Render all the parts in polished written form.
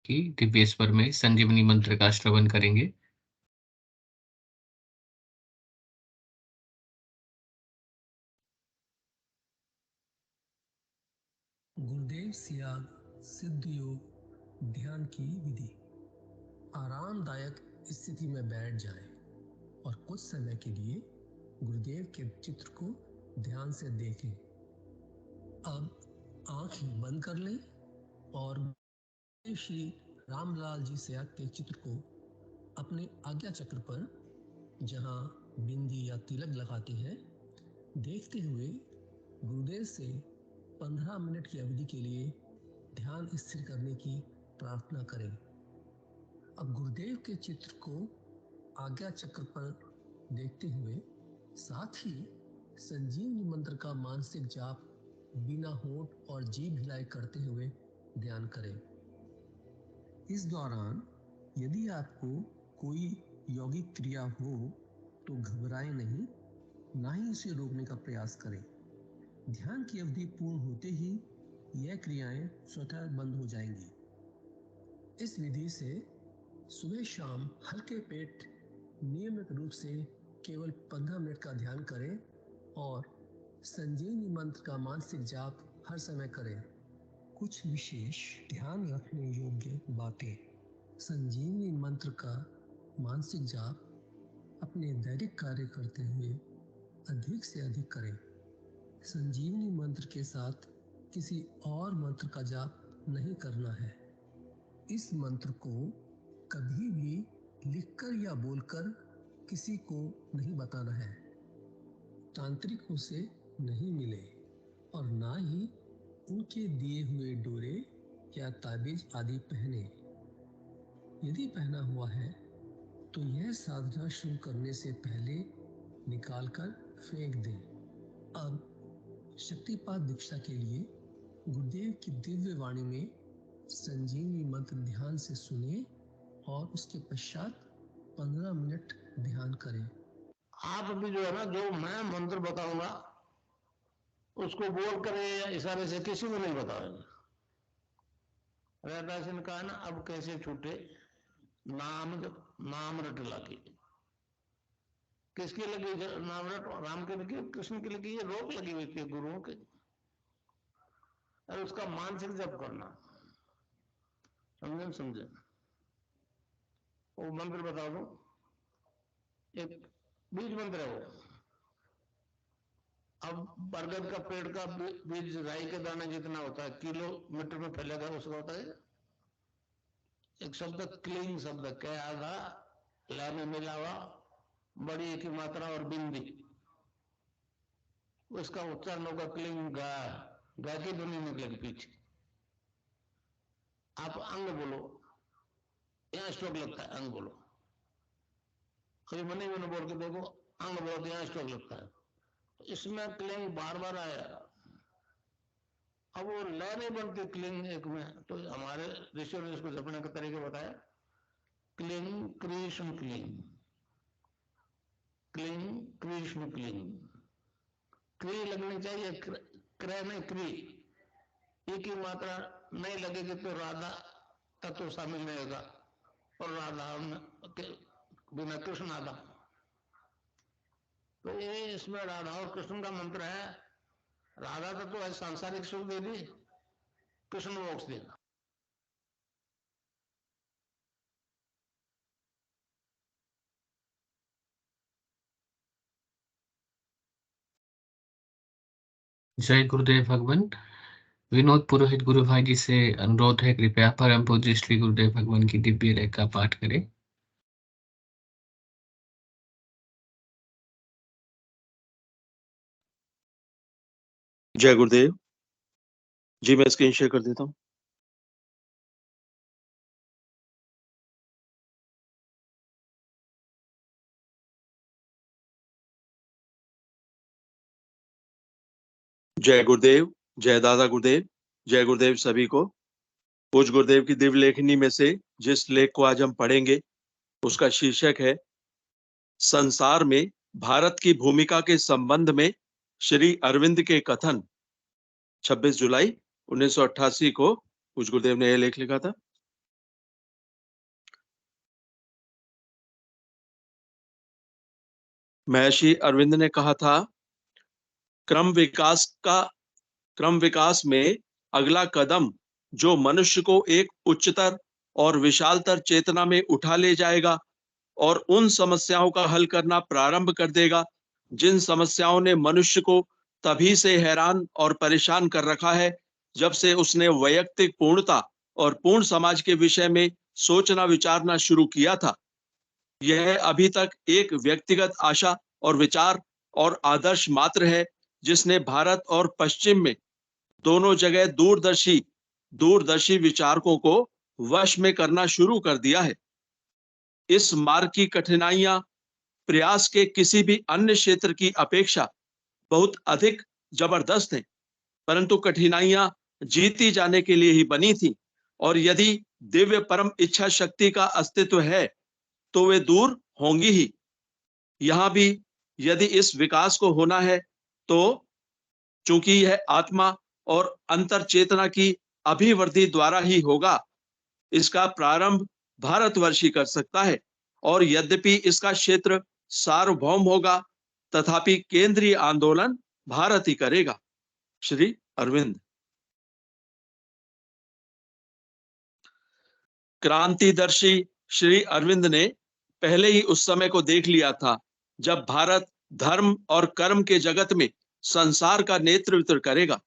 की दिव्य स्वर में संजीवनी मंत्र का श्रवण करेंगे। गुरुदेव सियाग सिद्ध योग ध्यान की विधि। आरामदायक स्थिति में बैठ जाएं और कुछ समय के लिए गुरुदेव के चित्र को ध्यान से देखें। अब आंखें बंद कर लें और श्री रामलाल जी सियाग के चित्र को अपने आज्ञा चक्र पर, जहां बिंदी या तिलक लगाते हैं, देखते हुए गुरुदेव से 15 मिनट की अवधि के लिए ध्यान स्थिर करने की प्रार्थना करें। अब गुरुदेव के चित्र को आज्ञा चक्र पर देखते हुए साथ ही संजीवनी मंत्र का मानसिक जाप बिना होंठ और जीभ हिलाए करते हुए ध्यान करें। इस दौरान यदि आपको कोई यौगिक क्रिया हो तो घबराएं नहीं, ना ही उसे रोकने का प्रयास करें। ध्यान की अवधि पूर्ण होते ही यह क्रियाएं स्वतः बंद हो जाएंगी। इस विधि से सुबह शाम हल्के पेट नियमित रूप से केवल 15 मिनट का ध्यान करें और संजीवनी मंत्र का मानसिक जाप हर समय करें। कुछ विशेष ध्यान रखने योग्य बातें। संजीवनी मंत्र का मानसिक जाप अपने दैनिक कार्य करते हुए अधिक से अधिक करें। संजीवनी मंत्र के साथ किसी और मंत्र का जाप नहीं करना है। इस मंत्र को कभी भी लिखकर या बोलकर किसी को नहीं बताना है। तांत्रिकों से नहीं मिले और ना ही उनके दिए हुए डोरे या ताबीज आदि पहने। यदि पहना हुआ है तो यह साधना शुरू करने से पहले निकालकर फेंक दें। अब शक्तिपात दीक्षा के लिए गुरुदेव की दिव्य वाणी में संजीवनी मंत्र ध्यान से सुनिए और उसके पश्चात 15 मिनट ध्यान करें। आप अभी जो है ना, जो मैं मंत्र बताऊंगा उसको बोल कर या इशारे से किसी को नहीं बताएंगे। रहदास ने कहा ना, अब कैसे छूटे नाम रट लगी। किसकी लगी नाम रट? राम की लगी, कृष्ण की लगी, ये रोक लगी हुई थी गुरुओं के। और उसका मानसिक जप करना, समझे? वो मंत्र बता दो, एक बीज मंत्र है वो। अब बरगद का पेड़ का बीज राई के दाने जितना होता है, किलोमीटर में फैलेगा, उसका होता है एक शब्द क्लीन शब्द क्या आधा ला में मिला हुआ, बड़ी एक ही मात्रा और बिंदी, उसका उच्चारण होगा क्लीन गा। गा की ध्वनि निकलेगी पीछे। आप अंग बोलो, यहाँ स्ट्रोक लगता है, अंग बोलो। कभी मनी मैंने बोल के देखो, अंग बोलो तो यहाँ स्ट्रोक लगता है। इसमें क्लिंग बार बार आया। अब वो लय नहीं बनती क्लिंग एक में, तो हमारे ऋषियों ने इसको जपने का तरीका बताया। Cling Krishna cling, cling Krishna cling. क्री लगनी चाहिए, क्रय नहीं क्री। एक ही मात्रा नहीं लगेगी तो राधा तत्व शामिल नहीं होगा, और राधा के बिना कृष्ण आधा। तो ये इसमें राधा और कृष्ण का मंत्र है। राधा तत्व है सांसारिक सुख दे दी, कृष्ण मोक्ष देगा। जय गुरुदेव भगवान। विनोद पुरोहित गुरु भाई जी से अनुरोध है, कृपया परम पूज्य श्री गुरुदेव भगवान की दिव्य लेख का पाठ करें। जय गुरुदेव जी। मैं स्क्रीन शेयर कर देता हूँ। जय गुरुदेव, जय दादा गुरुदेव, जय गुरुदेव सभी को। पूज्य गुरुदेव की दिव्य लेखनी में से जिस लेख को आज हम पढ़ेंगे उसका शीर्षक है संसार में भारत की भूमिका के संबंध में श्री अरविंद के कथन। 26 जुलाई 1988 को पूज्य गुरुदेव ने यह लेख लिखा था। महर्षि अरविंद ने कहा था, क्रम विकास में अगला कदम जो मनुष्य को एक उच्चतर और विशालतर चेतना में उठा ले जाएगा और उन समस्याओं का हल करना प्रारंभ कर देगा जिन समस्याओं ने मनुष्य को तभी से हैरान और परेशान कर रखा है जब से उसने वैयक्तिक पूर्णता और पूर्ण समाज के विषय में सोचना विचारना शुरू किया था। यह अभी तक एक व्यक्तिगत आशा और विचार और आदर्श मात्र है जिसने भारत और पश्चिम में दोनों जगह दूरदर्शी विचारकों को वश में करना शुरू कर दिया है। इस मार्ग की कठिनाइयां प्रयास के किसी भी अन्य क्षेत्र की अपेक्षा बहुत अधिक जबरदस्त हैं, परंतु कठिनाइयां जीती जाने के लिए ही बनी थी और यदि दिव्य परम इच्छा शक्ति का अस्तित्व है तो वे दूर होंगी ही। यहां भी यदि इस विकास को होना है तो चूंकि यह आत्मा और अंतर चेतना की अभिवृद्धि द्वारा ही होगा, इसका प्रारंभ भारतवर्ष ही कर सकता है और यद्यपि इसका क्षेत्र सार्वभौम होगा तथापि केंद्रीय आंदोलन भारत ही करेगा। श्री अरविंद। क्रांतिदर्शी श्री अरविंद ने पहले ही उस समय को देख लिया था जब भारत धर्म और कर्म के जगत में संसार का नेतृत्व करेगा।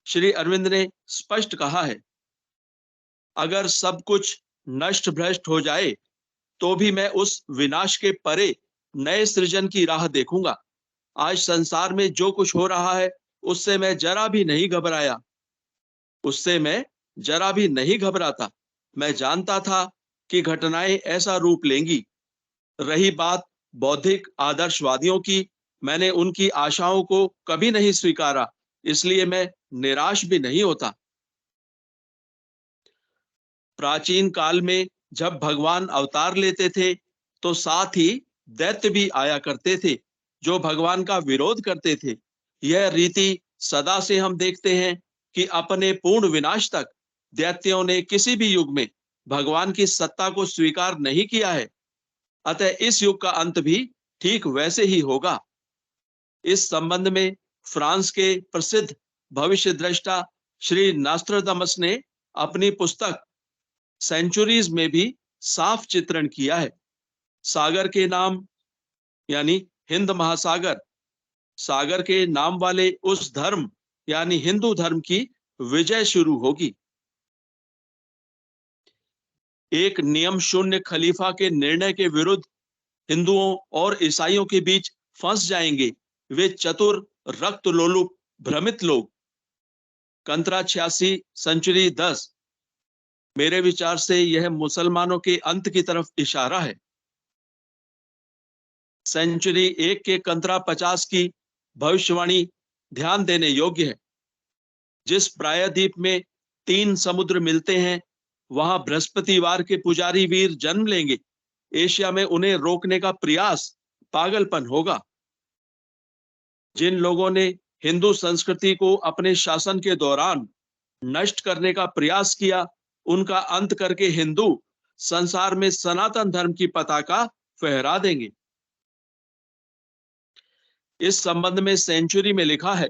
श्री अरविंद ने स्पष्ट कहा है, अगर सब कुछ नष्ट भ्रष्ट हो जाए तो भी मैं उस विनाश के परे नए सृजन की राह देखूंगा। आज संसार में जो कुछ हो रहा है उससे मैं जरा भी नहीं घबराता। मैं जानता था कि घटनाएं ऐसा रूप लेंगी। रही बात बौद्धिक आदर्शवादियों की, मैंने उनकी आशाओं को कभी नहीं स्वीकारा, इसलिए मैं निराश भी नहीं होता। प्राचीन काल में जब भगवान अवतार लेते थे तो साथ ही दैत्य भी आया करते थे जो भगवान का विरोध करते थे। यह रीति सदा से हम देखते हैं कि अपने पूर्ण विनाश तक दैत्यों ने किसी भी युग में भगवान की सत्ता को स्वीकार नहीं किया है। अतः इस युग का अंत भी ठीक वैसे ही होगा। इस संबंध में फ्रांस के प्रसिद्ध भविष्य दृष्टा श्री नास्ट्रादामस ने अपनी पुस्तक सेंचुरीज में भी साफ चित्रण किया है। सागर के नाम यानी हिंद महासागर, सागर के नाम वाले उस धर्म यानी हिंदू धर्म की विजय शुरू होगी। एक नियम शून्य खलीफा के निर्णय के विरुद्ध हिंदुओं और ईसाइयों के बीच फंस जाएंगे वे चतुर रक्त लोलुप भ्रमित लोग। कंत्रा 86 सेंचुरी 10। मेरे विचार से यह मुसलमानों के अंत की तरफ इशारा है। सेंचुरी 1 के कंत्रा 50 की भविष्यवाणी ध्यान देने योग्य है। जिस प्रायद्वीप में 3 समुद्र मिलते हैं वहां बृहस्पतिवार के पुजारी वीर जन्म लेंगे। एशिया में उन्हें रोकने का प्रयास पागलपन होगा। जिन लोगों ने हिंदू संस्कृति को अपने शासन के दौरान नष्ट करने का प्रयास किया उनका अंत करके हिंदू संसार में सनातन धर्म की पताका फहरा देंगे। इस संबंध में सेंचुरी में लिखा है,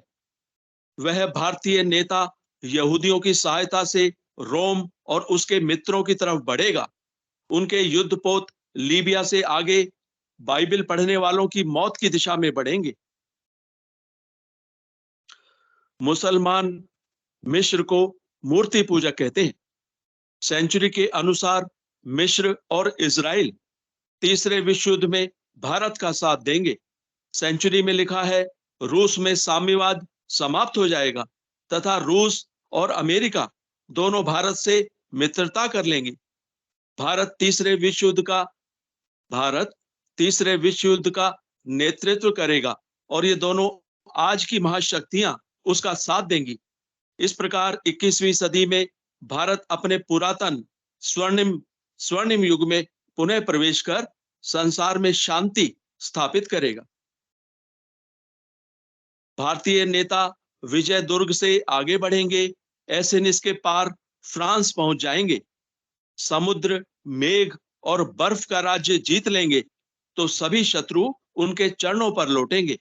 वह भारतीय नेता यहूदियों की सहायता से रोम और उसके मित्रों की तरफ बढ़ेगा। उनके युद्धपोत लीबिया से आगे बाइबल पढ़ने वालों की मौत की दिशा में बढ़ेंगे। मुसलमान मिस्र को मूर्ति पूजक कहते हैं। सेंचुरी के अनुसार मिस्र और इजराइल तीसरे विश्व युद्ध में भारत का साथ देंगे। सेंचुरी में लिखा है, रूस में साम्यवाद समाप्त हो जाएगा तथा रूस और अमेरिका दोनों भारत से मित्रता कर लेंगे। भारत तीसरे विश्व युद्ध का नेतृत्व करेगा और ये दोनों आज की महाशक्तियां उसका साथ देंगी। इस प्रकार 21वीं सदी में भारत अपने पुरातन स्वर्णिम युग में पुनः प्रवेश कर संसार में शांति स्थापित करेगा। भारतीय नेता विजय दुर्ग से आगे बढ़ेंगे, एसेनिस के पार फ्रांस पहुंच जाएंगे। समुद्र, मेघ और बर्फ का राज्य जीत लेंगे तो सभी शत्रु उनके चरणों पर लौटेंगे।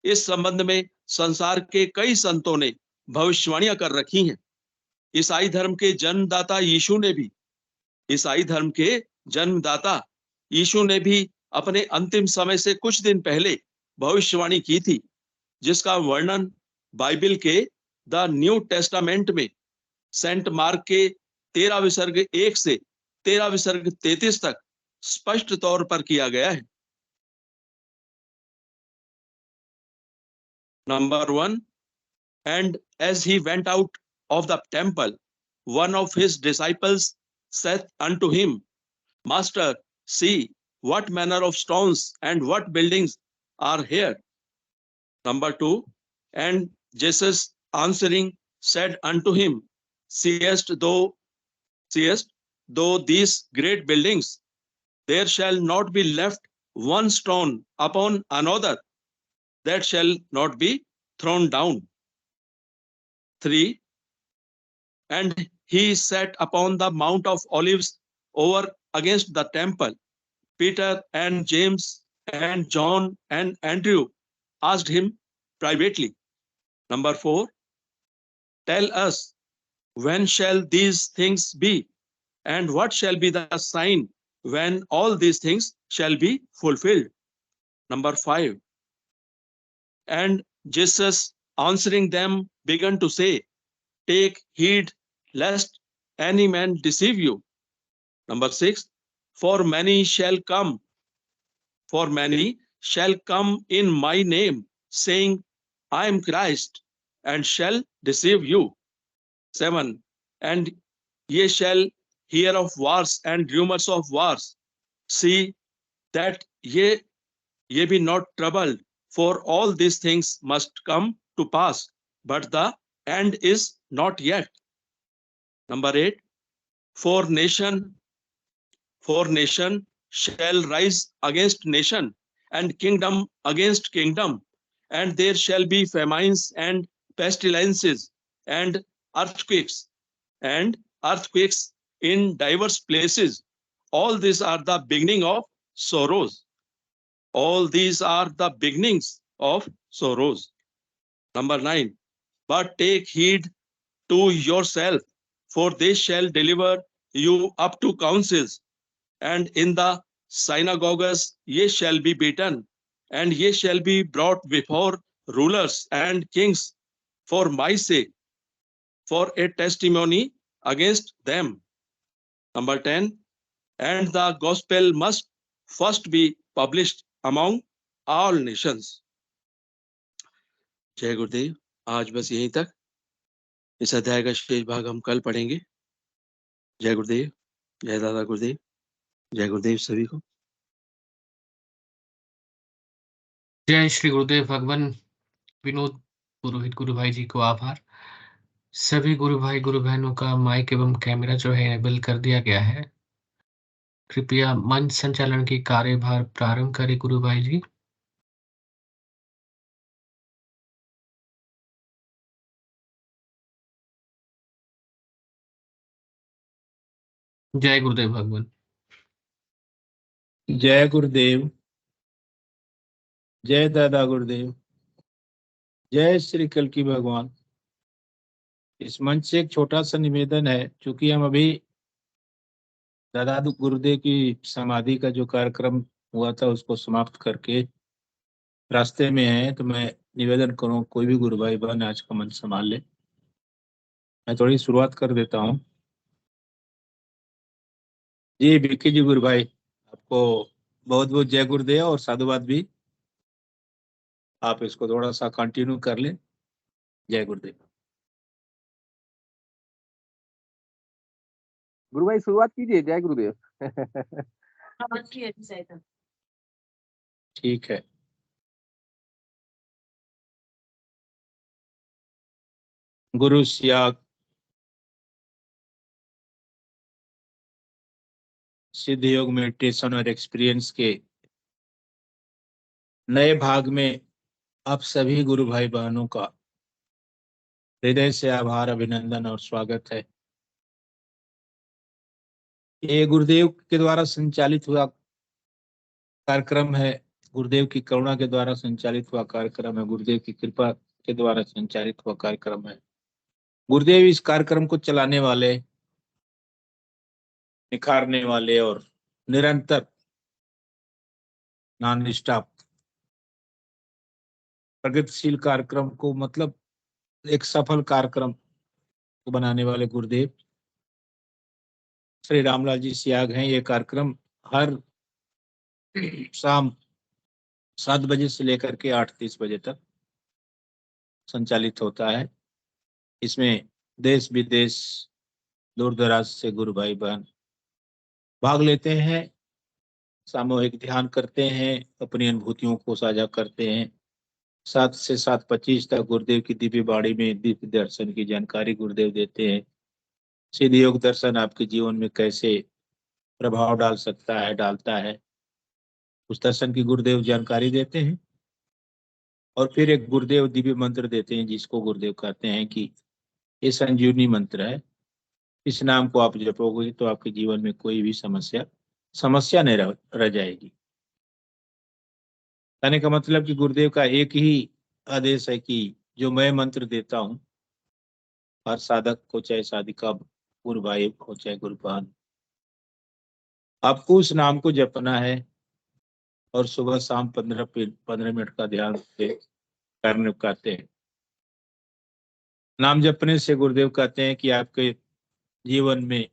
इस संबंध में संसार के कई संतों ने भविष्यवाणियां कर रखी हैं। ईसाई धर्म के जन्मदाता यीशु ने भी अपने अंतिम समय से कुछ दिन पहले भविष्यवाणी की थी, जिसका वर्णन बाइबल के द न्यू टेस्टामेंट में सेंट मार्क के 13 विसर्ग 1 से 13 विसर्ग 33 तक स्पष्ट तौर पर किया गया है। Number 1, and as he went out of the temple, one of his disciples said unto him, Master, see what manner of stones and what buildings are here. Number 2, and Jesus answering said unto him, Seest thou these great buildings? There shall not be left one stone upon another that shall not be thrown down. 3, and he sat upon the Mount of Olives over against the temple. Peter and James and John and Andrew asked him privately. Number 4, tell us, when shall these things be? And what shall be the sign when all these things shall be fulfilled? Number 5, and Jesus answering them began to say, take heed lest any man deceive you. Number 6, for many shall come in my name, saying, I am Christ, and shall deceive you. 7, and ye shall hear of wars and rumors of wars. See that ye be not troubled, for all these things must come to pass, but the end is not yet. Number 8, for nation shall rise against nation, and kingdom against kingdom, and there shall be famines and pestilences and earthquakes in diverse places. All these are the beginning of sorrows. Number 9, but take heed to yourself, for they shall deliver you up to councils, and in the synagogues ye shall be beaten, and ye shall be brought before rulers and kings for my sake, for a testimony against them. Number 10, and the gospel must first be published among all nations. जय गुरुदेव। आज बस यहीं तक। इस अध्याय का शेष भाग हम कल पढ़ेंगे। जय गुरुदेव, जय दादा गुरुदेव, जय गुरुदेव सभी को। जय श्री गुरुदेव भगवान। विनोद पुरोहित गुरु भाई जी को आभार। सभी गुरु भाई गुरु बहनों का माइक एवं कैमरा जो है एनेबल कर दिया गया है। कृपया मंच संचालन की कार्यभार प्रारंभ करें गुरु भाई जी। जय गुरुदेव भगवान। जय गुरुदेव, जय दादा गुरुदेव, जय श्री कल्की भगवान। इस मंच से एक छोटा सा निवेदन है, क्योंकि हम अभी दादा गुरुदेव की समाधि का जो कार्यक्रम हुआ था उसको समाप्त करके रास्ते में है, तो मैं निवेदन करूं कोई भी गुरु भाई बहन आज का मंच संभाल ले। मैं थोड़ी शुरुआत कर देता हूं। जी विक्की जी गुरु भाई, आपको बहुत बहुत जय गुरुदेव और साधुवाद भी। आप इसको थोड़ा सा कंटिन्यू कर लें। जय गुरुदेव। गुरु भाई शुरुआत कीजिए। जय गुरुदेव। ठीक है। गुरु सियाग सिद्ध योग मेडिटेशन और एक्सपीरियंस के नए भाग में आप सभी गुरु भाई बहनों का हृदय से आभार, अभिनंदन और स्वागत है। ये गुरुदेव के द्वारा संचालित हुआ कार्यक्रम है गुरुदेव की करुणा के द्वारा संचालित हुआ कार्यक्रम है, गुरुदेव की कृपा के द्वारा संचालित हुआ कार्यक्रम है। गुरुदेव इस कार्यक्रम को चलाने वाले, निखारने वाले और निरंतर नॉन स्टॉप प्रगतिशील कार्यक्रम को, मतलब एक सफल कार्यक्रम को बनाने वाले गुरुदेव श्री रामलाल जी सियाग हैं। ये कार्यक्रम हर शाम 7 बजे से लेकर के 8:30 बजे तक संचालित होता है। इसमें देश विदेश दूर दराज से गुरु भाई बहन भाग लेते हैं, सामूहिक ध्यान करते हैं, अपनी अनुभूतियों को साझा करते हैं। 7 से 7:25 तक गुरुदेव की दिव्य बाड़ी में दिव्य दर्शन की जानकारी गुरुदेव देते हैं। सिद्ध योग दर्शन आपके जीवन में कैसे प्रभाव डाल सकता है, डालता है, उस दर्शन की गुरुदेव जानकारी देते हैं। और फिर एक गुरुदेव दिव्य मंत्र देते हैं, जिसको गुरुदेव कहते हैं कि ये संजीवनी मंत्र है, इस नाम को आप जपोगे तो आपके जीवन में कोई भी समस्या नहीं रह जाएगी। कहने का मतलब कि गुरुदेव का एक ही आदेश है कि जो मैं मंत्र देता हूं, हर साधक को, चाहे साधिका गुरु भाई हो चाहे गुरु बहन, आपको उस नाम को जपना है और सुबह शाम 15 मिनट का ध्यान करने कहते हैं। नाम जपने से गुरुदेव कहते हैं कि आपके जीवन में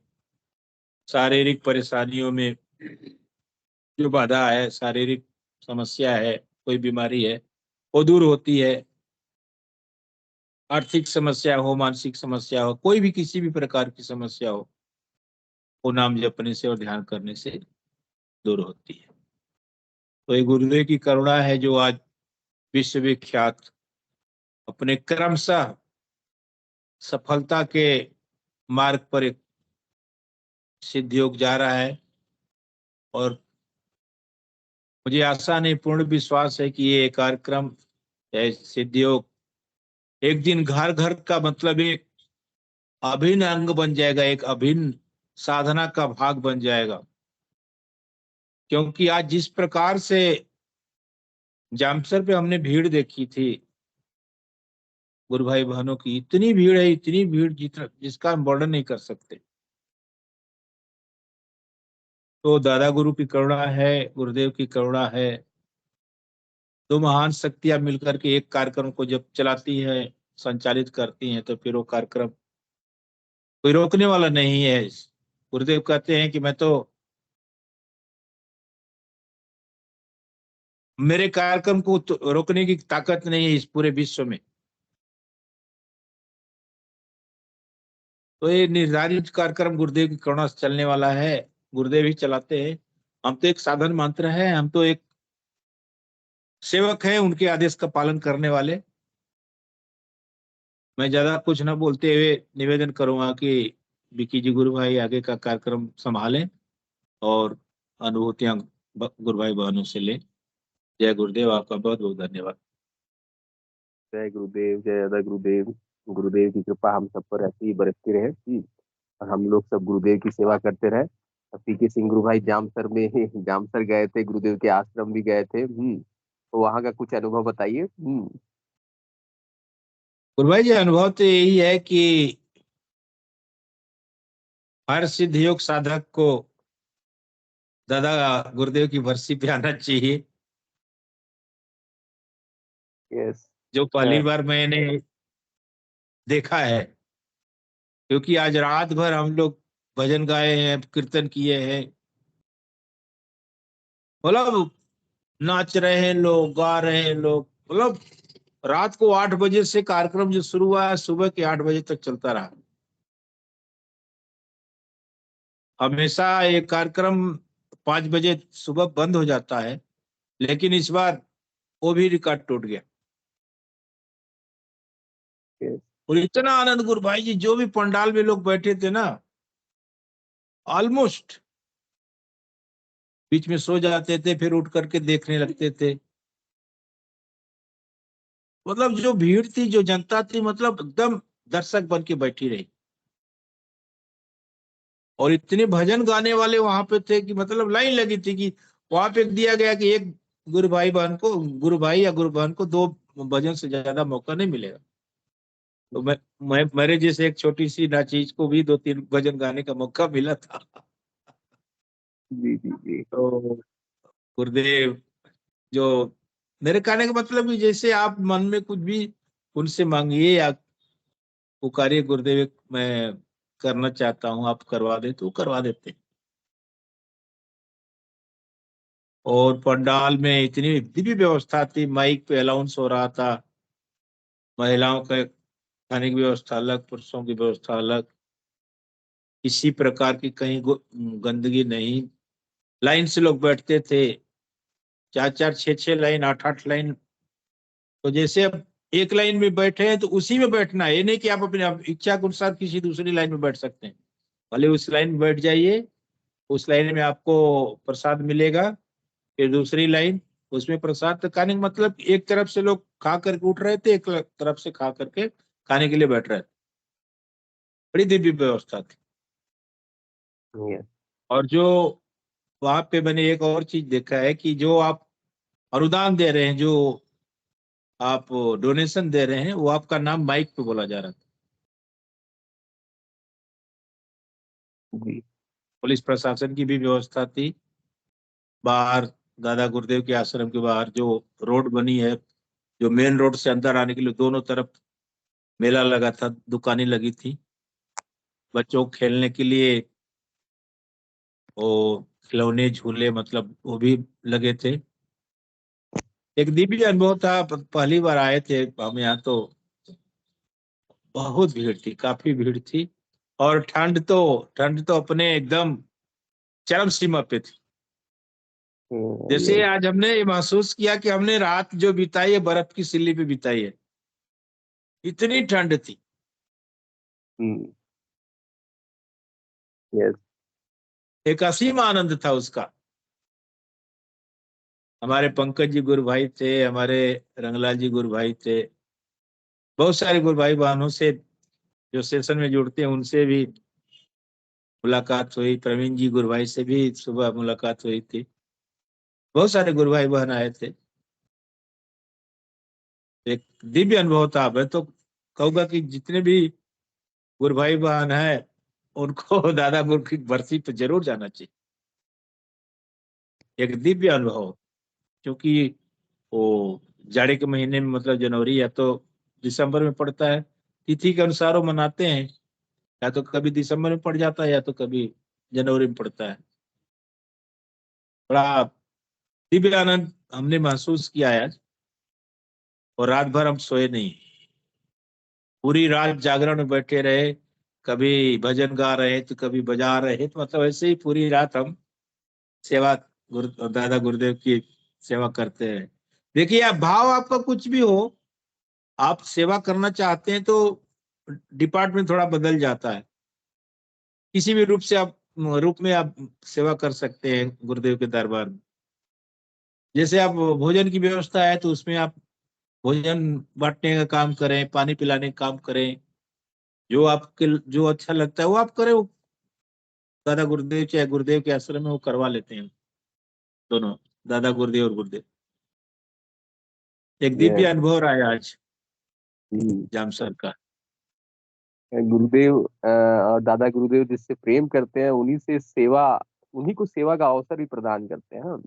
शारीरिक परेशानियों में जो बाधा है, शारीरिक समस्या है, कोई बीमारी है, वो दूर होती है। आर्थिक समस्या हो, मानसिक समस्या हो, कोई भी किसी भी प्रकार की समस्या हो, वो नाम जपने से और ध्यान करने से दूर होती है। तो ये गुरुदेव की करुणा है जो आज विश्वविख्यात अपने क्रमशः सफलता के मार्ग पर एक सिद्ध योग जा रहा है। और मुझे आशा नहीं, पूर्ण विश्वास है कि ये कार्यक्रम सिद्ध योग एक दिन घर घर का, मतलब एक अभिन्न अंग बन जाएगा, एक अभिन्न साधना का भाग बन जाएगा। क्योंकि आज जिस प्रकार से जामसर पे हमने भीड़ देखी थी, गुरु भाई बहनों की इतनी भीड़ है, इतनी भीड़ जिसका हम वर्णन नहीं कर सकते। तो दादा गुरु की करुणा है, गुरुदेव की करुणा है। दो महान शक्तियां मिलकर के एक कार्यक्रम को जब चलाती है, संचालित करती हैं, तो फिर वो कार्यक्रम कोई रोकने वाला नहीं है। गुरुदेव कहते हैं कि मैं तो, मेरे कार्यक्रम को तो रोकने की ताकत नहीं है इस पूरे विश्व में। तो ये निर्धारित कार्यक्रम गुरुदेव की करुणा से चलने वाला है, गुरुदेव ही चलाते हैं। हम तो एक साधन मात्र है, हम तो एक सेवक हैं, उनके आदेश का पालन करने वाले। मैं ज्यादा कुछ न बोलते हुए निवेदन करूंगा कि विकी जी गुरु भाई आगे का कार्यक्रम संभालें और अनुभूतियां गुरु भाई बहनों से लें। जय गुरुदेव, आपका बहुत बहुत धन्यवाद। जय गुरुदेव, जय दादा गुरुदेव। गुरुदेव की कृपा हम सब पर ऐसी ही बरसती रहे और हम लोग सब गुरुदेव की सेवा करते रहे। पीके सिंह गुरु भाई जामसर गए थे, गुरुदेव के आश्रम भी गए थे। तो वहां का कुछ अनुभव बताइए। गुरु भाई जी, अनुभव तो यही है कि हर सिद्ध योग साधक को दादा गुरुदेव की बरसी पे आना चाहिए। यस। जो पहली बार मैंने देखा है, क्योंकि आज रात भर हम लोग भजन गाए हैं, कीर्तन किए हैं, मतलब नाच रहे हैं लोग, गा रहे हैं लोग। मतलब रात को 8 बजे से कार्यक्रम जो शुरू हुआ है, सुबह के 8 बजे तक चलता रहा। हमेशा ये कार्यक्रम 5 बजे सुबह बंद हो जाता है, लेकिन इस बार वो भी रिकॉर्ड टूट गया। यस। और इतना आनंद गुरु भाई जी, जो भी पंडाल में लोग बैठे थे ना, ऑलमोस्ट बीच में सो जाते थे, फिर उठ करके देखने लगते थे। मतलब जो भीड़ थी, जो जनता थी, मतलब एकदम दर्शक बन के बैठी रही। और इतने भजन गाने वाले वहां पे थे कि मतलब लाइन लगी थी कि वहां पे दिया गया कि एक गुरु भाई बहन को, गुरु भाई या गुरु बहन को 2 भजन से ज्यादा मौका नहीं मिलेगा। तो मैं मेरे जैसे एक छोटी सी नाचीज को भी 2-3 भजन गाने का मौका मिला था। जी जी जी। तो गुरुदेव जो, मेरे कहने का मतलब भी, जैसे आप मन में कुछ भी उनसे मांगिए या पुकारिए, गुरुदेव मैं करना चाहता हूँ, आप करवा दे, तो वो करवा देते हैं। और पंडाल में इतनी दिव्य व्यवस्था थी, माइक पे अलाउंस हो रहा था, महिलाओं का खाने की व्यवस्था अलग, पुरुषों की व्यवस्था अलग, किसी प्रकार की कहीं गंदगी नहीं। लाइन से लोग बैठते थे, 4-4, 6-6 लाइन, 8-8 लाइन। तो जैसे अब एक लाइन में बैठे हैं तो उसी में बैठना है, ये नहीं कि आप अपने इच्छा के अनुसार किसी दूसरी लाइन में बैठ सकते हैं। भले उस लाइन में बैठ जाइए, उस लाइन में आपको प्रसाद मिलेगा, फिर दूसरी लाइन, उसमें प्रसाद। तो कहने का मतलब एक तरफ से लोग खा करके उठ रहे थे, एक तरफ से खा करके खाने के लिए बैठ रहे थे। बड़ी दिव्य व्यवस्था थी। Yes. और जो वहां पे मैंने एक और चीज देखा है कि जो आप अनुदान दे रहे हैं, जो आप डोनेशन दे रहे हैं, वो आपका नाम माइक पे बोला जा रहा था। जी पुलिस प्रशासन की भी व्यवस्था थी। बाहर दादा गुरुदेव के आश्रम के बाहर जो रोड बनी है, जो मेन रोड से अंदर आने के लिए दोनों तरफ मेला लगा था, दुकानें लगी थी, बच्चों को खेलने के लिए वो खिलौने झूले, मतलब वो भी लगे थे। एक दिव्य अनुभव था। पहली बार आए थे हम यहाँ, तो बहुत भीड़ थी, काफी भीड़ थी। और ठंड तो अपने एकदम चरम सीमा पे थी। जैसे yes. आज हमने ये महसूस किया कि हमने रात जो बिताई है बर्फ की सिल्ली पे बिताई है, इतनी ठंड थी। हम्म, yes. एक असीम आनंद था उसका। हमारे पंकज जी गुरु भाई थे, हमारे रंगलाल जी गुरु भाई थे, बहुत सारे गुरु भाई बहनों से जो सेशन में जुड़ते हैं उनसे भी मुलाकात हुई। प्रवीण जी गुरु भाई से भी सुबह मुलाकात हुई थी। बहुत सारे गुरु भाई बहन आए थे। एक दिव्य अनुभव था। मैं तो कहूंगा कि जितने भी गुरु भाई बहन है उनको दादा गुरु की बरसी पे जरूर जाना चाहिए। एक दिव्य अनुभव, क्योंकि वो जाड़े के महीने में, मतलब जनवरी या तो दिसंबर में पड़ता है। तिथि के अनुसार वो मनाते हैं, या तो कभी दिसंबर में पड़ जाता है या तो कभी जनवरी में पड़ता है। बड़ा दिव्य आनंद हमने महसूस किया है आज। और रात भर हम सोए नहीं, पूरी रात जागरण में बैठे रहे, कभी भजन गा रहे तो कभी बजा रहे, तो मतलब ऐसे ही पूरी रात हम सेवा, दादा गुरुदेव की सेवा करते रहे। देखिए, आप भाव आपका कुछ भी हो, आप सेवा करना चाहते हैं तो डिपार्टमेंट थोड़ा बदल जाता है। किसी भी रूप में आप सेवा कर सकते हैं गुरुदेव के दरबार में। जैसे आप भोजन की व्यवस्था है तो उसमें आप भोजन बांटने का काम करें, पानी पिलाने का काम करें, जो आपके जो अच्छा लगता है वो आप करें। वो दादा गुरुदेव चाहे गुरुदेव के आश्रम में वो करवा लेते हैं दोनों, दादा गुरुदेव और गुरुदेव। एक दिव्य Yes. अनुभव रहा है आज हम्म। जाम सर का। गुरुदेव और दादा गुरुदेव जिससे प्रेम करते हैं उन्हीं से सेवा, उन्हीं को सेवा का अवसर भी प्रदान करते हैं।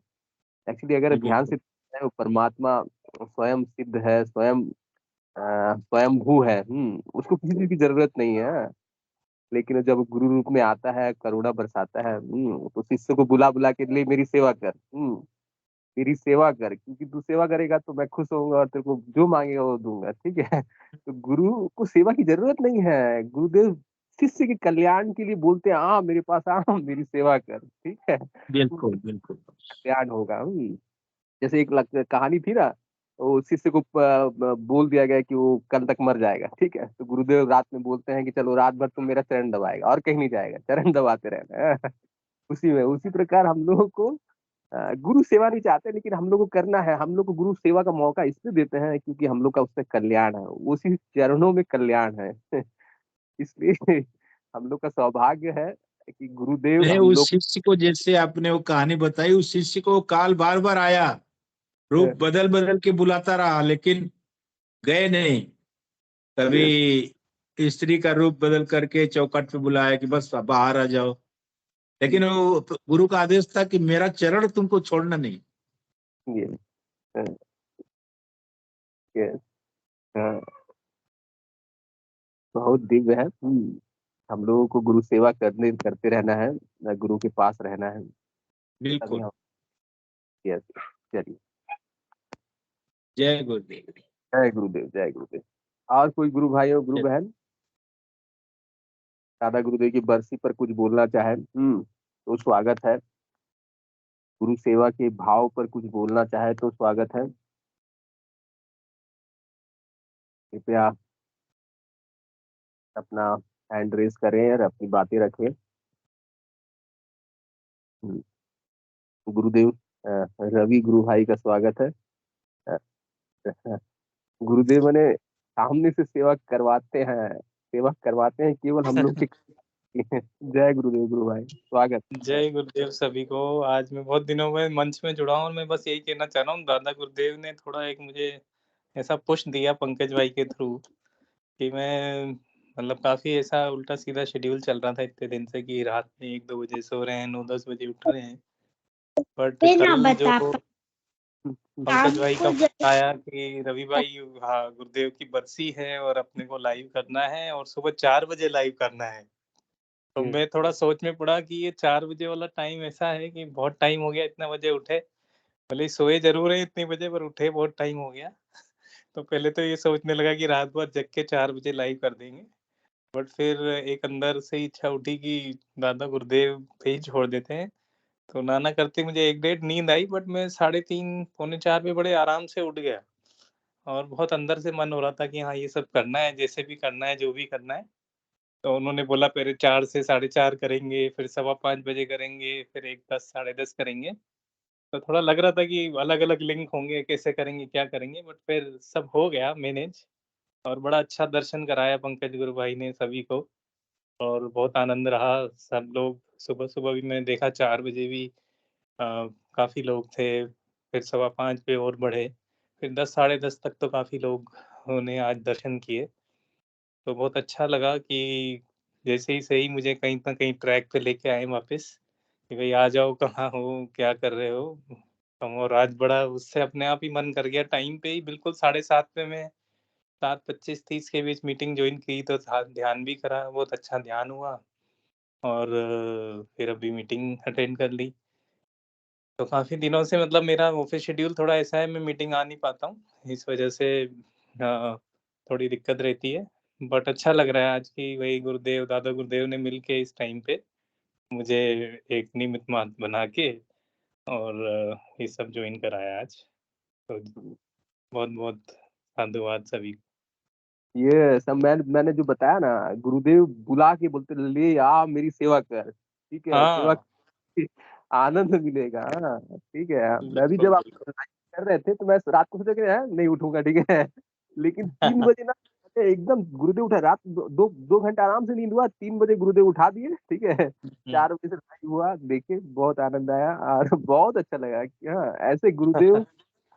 एक्चुअली अगर जी ध्यान से बिल्कुल। देखा जाए, वो परमात्मा स्वयं सिद्ध है, स्वयं स्वयंभू है। उसको किसी चीज की जरूरत नहीं है। लेकिन जब गुरु रूप में आता है, करुणा बरसाता है, तो शिष्य को बुला बुला के लिए मेरी सेवा कर, मेरी सेवा कर, क्योंकि तू सेवा करेगा तो मैं खुश होऊंगा और तेरे को जो मांगेगा वो दूंगा। ठीक है। तो गुरु को सेवा की जरूरत नहीं है। गुरुदेव शिष्य के कल्याण के लिए बोलते हैं, आ मेरे पास आ, मेरी सेवा कर। ठीक है, बिल्कुल बिल्कुल। कल्याण होगा। जैसे एक कहानी थी ना, वो शिष्य को बोल दिया गया कि वो कल तक मर जाएगा। ठीक है, तो गुरुदेव रात में बोलते हैं कि चलो रात भर तुम मेरा चरण दबाएगा और कहीं नहीं जाएगा, चरण दबाते रहना है। उसी में उसी प्रकार हम लोगों को गुरु सेवा नहीं चाहते, लेकिन हम लोग को करना है। हम लोग को गुरु सेवा का मौका इसलिए देते हैं क्योंकि हम लोग का उससे कल्याण है, उसी चरणों में कल्याण है। इसलिए हम लोग का सौभाग्य है कि गुरुदेव नहीं, हम उस लोग। शिष्य को, जैसे आपने वो कहानी बताई, उस शिष्य को काल बार बार आया, रूप बदल बदल के बुलाता रहा, लेकिन गए नहीं। कभी स्त्री का रूप बदल करके चौखट पे बुलाया कि बस बाहर आ जाओ, लेकिन वो गुरु का आदेश था कि मेरा चरण तुमको छोड़ना नहीं। ये ये हाँ, बहुत दिव्य है। हम लोगों को गुरु सेवा करते रहना है, गुरु के पास रहना है, तभी बिल्कुल। हम। यस, चलिए। जय गुरुदेव। जय गुरुदेव, जय गुरुदेव। और कोई गुरु भाई और गुरु बहन दादा गुरुदेव की बरसी पर कुछ बोलना चाहे तो स्वागत है। गुरु सेवा के भाव पर कुछ बोलना चाहे तो स्वागत है। कृपया अपना हैंड रेस करें और अपनी बातें रखें। हम्म, गुरुदेव रवि गुरु भाई का स्वागत है। अ, गुरुदेव ने सामने से सेवा करवाते हैं केवल हम लोग के। जय गुरुदेव गुरु भाई, स्वागत। जय गुरुदेव सभी को। आज मैं बहुत दिनों में मंच में जुड़ा हूँ और मैं बस यही कहना चाह रहा हूँ, दादा गुरुदेव ने थोड़ा एक मुझे ऐसा पुश दिया पंकज भाई के थ्रू कि मैं मतलब काफी ऐसा उल्टा सीधा शेड्यूल चल रहा था इतने दिन से कि रात में 1-2 बजे सो रहे हैं, 9-10 बजे उठ रहे हैं। बट कल जो पंकज भाई का फोन आया कि रवि भाई हाँ गुरुदेव की बरसी है और अपने को लाइव करना है और सुबह 4 बजे लाइव करना है, तो मैं थोड़ा सोच में पड़ा कि ये 4 बजे वाला टाइम ऐसा है कि बहुत टाइम हो गया इतना बजे उठे, भले ही सोए जरूर है इतने बजे पर उठे बहुत टाइम हो गया। तो पहले तो ये सोचने लगा कि रात भर जग के 4 बजे लाइव कर देंगे, बट फिर एक अंदर से इच्छा उठी कि दादा गुरुदेव पे ही छोड़ देते हैं। तो ना करते मुझे 1-1:30 नींद आई, बट मैं 3:30 पौने 4 पे बड़े आराम से उठ गया और बहुत अंदर से मन हो रहा था कि हाँ ये सब करना है, जैसे भी करना है, जो भी करना है। तो उन्होंने बोला पहले 4 से 4:30 करेंगे, फिर 5:15 बजे करेंगे, फिर 1 10 साढ़े 10 करेंगे। तो थोड़ा लग रहा था कि अलग-अलग लिंक होंगे, कैसे करेंगे, क्या करेंगे, बट फिर सब हो गया मैनेज और बड़ा अच्छा दर्शन कराया पंकज गुरु भाई ने सभी को और बहुत आनंद रहा। सब लोग सुबह-सुबह भी मैंने देखा 4 बजे भी काफ़ी लोग थे, फिर 5:15 पे और बढ़े, फिर 10 साढ़े 10 तक तो काफ़ी लोगों ने आज दर्शन किए। तो बहुत अच्छा लगा कि जैसे ही सही मुझे कहीं न कहीं ट्रैक पे लेके आए वापस, कि भई आ जाओ, कहाँ हो, क्या कर रहे हो? और आज बड़ा उससे अपने आप ही मन कर गया, टाइम पे ही बिल्कुल 7:30 पे मैं 7:25-30 के बीच मीटिंग जॉइन की, तो ध्यान भी करा, बहुत अच्छा ध्यान हुआ और फिर अभी मीटिंग अटेंड कर ली। तो काफ़ी दिनों से मतलब मेरा ऑफ़िस शेड्यूल थोड़ा ऐसा है, मैं मीटिंग आ नहीं पाता हूँ, इस वजह से थोड़ी दिक्कत रहती है। बट अच्छा लग रहा है आज कि वही गुरुदेव, दादा गुरुदेव ने मिल के इस टाइम पे मुझे एक निमित्त मात्र बना के और ये सब जॉइन कराया आज। तो बहुत-बहुत साधुवाद सभी को। ये सब मैंने जो बताया ना, गुरुदेव बुला के बोलते ले आ मेरी सेवा कर, ठीक है, सेवा हाँ, की आनंद मिलेगा। हाँ, ठीक है। मैं भी बिल्कुल, जब आप बिल्कुल। कर रहे थे तो मैं रात को सोचा कि नहीं उठूंगा, ठीक है। लेकिन 3 बजे ना एकदम गुरुदेव उठा, रात 2 घंटा आराम से नींद हुआ, 3 बजे गुरुदेव उठा दिए, ठीक है। 4 बजे से लाइव हुआ, देखे बहुत आनंद आया और बहुत अच्छा लगा कि हाँ ऐसे गुरुदेव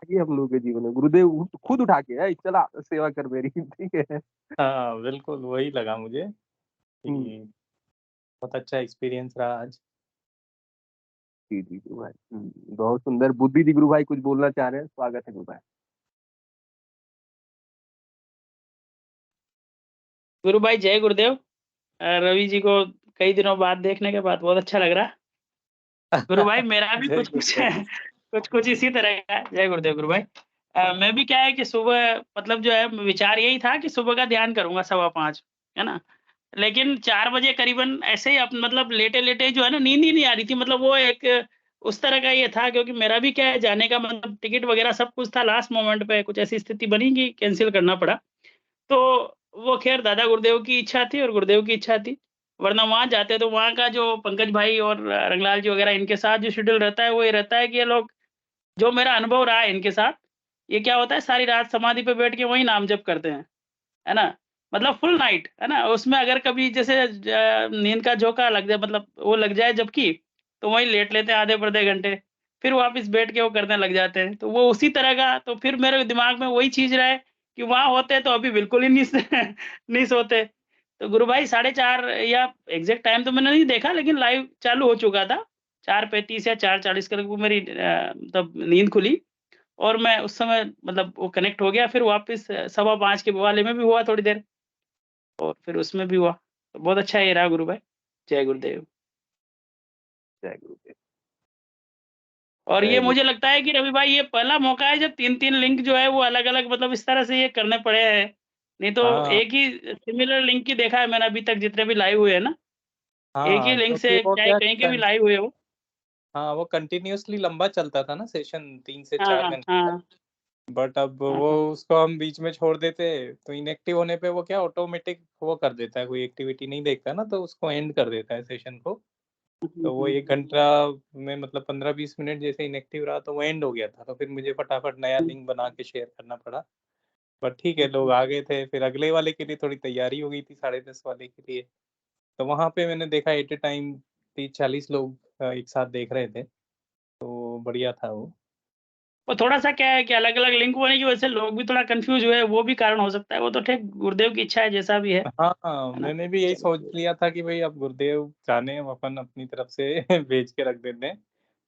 ये हम लोग के जीवन में गुरुदेव खुद उठा के "ऐ, चला सेवा कर मेरी", ठीक है। हाँ, बिल्कुल वही लगा मुझे हम्म, कि बहुत अच्छा एक्सपीरियंस रहा आज। जी जी गुरु भाई, बहुत सुंदर। बुद्धि जी गुरु भाई कुछ बोलना चाह रहे हैं, स्वागत है गुरु भाई। गुरु भाई जय गुरुदेव। रवि जी को कई दिनों बाद देखने के बाद बहुत अच्छा लग रहा। गुरु भाई मेरा भी जय कुछ-कुछ गुरुदेव। कुछ-कुछ इसी तरह का है। जय गुरुदेव गुरु भाई। मैं भी क्या है कि सुबह मतलब जो है विचार यही था कि सुबह का ध्यान करूँगा 5:15, है ना? लेकिन 4 बजे करीबन ऐसे ही मतलब लेटे-लेटे जो है ना नींद ही नहीं आ रही थी, मतलब वो एक उस तरह का ये था, क्योंकि मेरा भी क्या है जाने का मतलब टिकट वगैरह सब कुछ था, लास्ट मोमेंट पे कुछ ऐसी स्थिति बनी कि कैंसल करना पड़ा। तो वो ख़ैर दादा गुरुदेव की इच्छा थी और गुरुदेव की इच्छा थी, वरना वहाँ जाते तो वहाँ का जो पंकज भाई और रंगलाल जी वगैरह इनके साथ जो शेड्यूल रहता है, वो ये रहता है कि ये लोग, जो मेरा अनुभव रहा है इनके साथ, ये क्या होता है सारी रात समाधि पे बैठ के वहीं नाम जप करते हैं, है ना? मतलब फुल नाइट, है ना? उसमें अगर कभी जैसे नींद का झोंका लग जाए, मतलब वो लग जाए जबकि, तो वहीं लेट लेते हैं आधे-पौधे घंटे, फिर वापस बैठ के वो करने लग जाते हैं। तो वो उसी तरह का, तो फिर मेरे दिमाग में वही चीज़ रहा है कि वहाँ होते तो अभी बिल्कुल ही नहीं नहीं सोते। तो गुरु भाई 4:30 या एग्ज़ैक्ट टाइम तो मैंने नहीं देखा, लेकिन लाइव चालू हो चुका था। 4:35 या 4:40 के लगभग मेरी तब नींद खुली और मैं उस समय मतलब वो कनेक्ट हो गया। फिर वापस 5:15 के वाले में भी हुआ थोड़ी देर और फिर उसमें भी हुआ। तो बहुत अच्छा ये रहा गुरु भाई। जय गुरुदेव। जय गुरुदेव। और जय ये गुरु। मुझे लगता है कि रवि भाई ये पहला मौका है जब 3-3 लिंक जो है वो अलग-अलग मतलब इस तरह से ये करने पड़े हैं। नहीं तो हाँ एक ही सिमिलर लिंक ही देखा है मैंने अभी तक जितने भी लाइव हुए हैं ना। एक ही हाँ, लिंक क्योंकि से वो चाहे क्या कहीं के भी लाइव हुए हो। हाँ, वो कंटिन्यूअसली लंबा चलता था ना सेशन 3 से 4 हाँ, घंटे तक। हाँ, बट अब वो हाँ। उसको हम बीच में छोड़ देते तो इनएक्टिव होने पे वो क्या ऑटोमेटिक वो कर देता है, कोई एक्टिविटी नहीं देखता ना तो उसको एंड कर देता है सेशन को। हुँ, तो वो हुँ, 1 घंटा में मतलब 15-20 मिनट जैसे इनएक्टिव रहा तो वो एंड हो गया था। तो फिर मुझे फटाफट नया हुँ, लिंक बना के शेयर करना पड़ा। बट ठीक है, हुँ, लोग हुँ। आ गए थे, फिर अगले वाले के लिए थोड़ी तैयारी हो गई थी 10:30 वाले के लिए। तो वहाँ पे मैंने देखा एट अ टाइम 30-40 लोग एक साथ देख रहे थे, तो बढ़िया था वो। वो थोड़ा-सा क्या है कि अलग-अलग लिंक होने की वजह से लोग भी थोड़ा कन्फ्यूज़ हुए, वो भी कारण हो सकता है। वो तो ठीक गुरुदेव की इच्छा है जैसा भी हाँ, हाँ, है ना? मैंने भी यही सोच चलो। लिया था कि भई अब गुरुदेव जाने, हम अपन अपनी तरफ से भेज के रख देते हैं।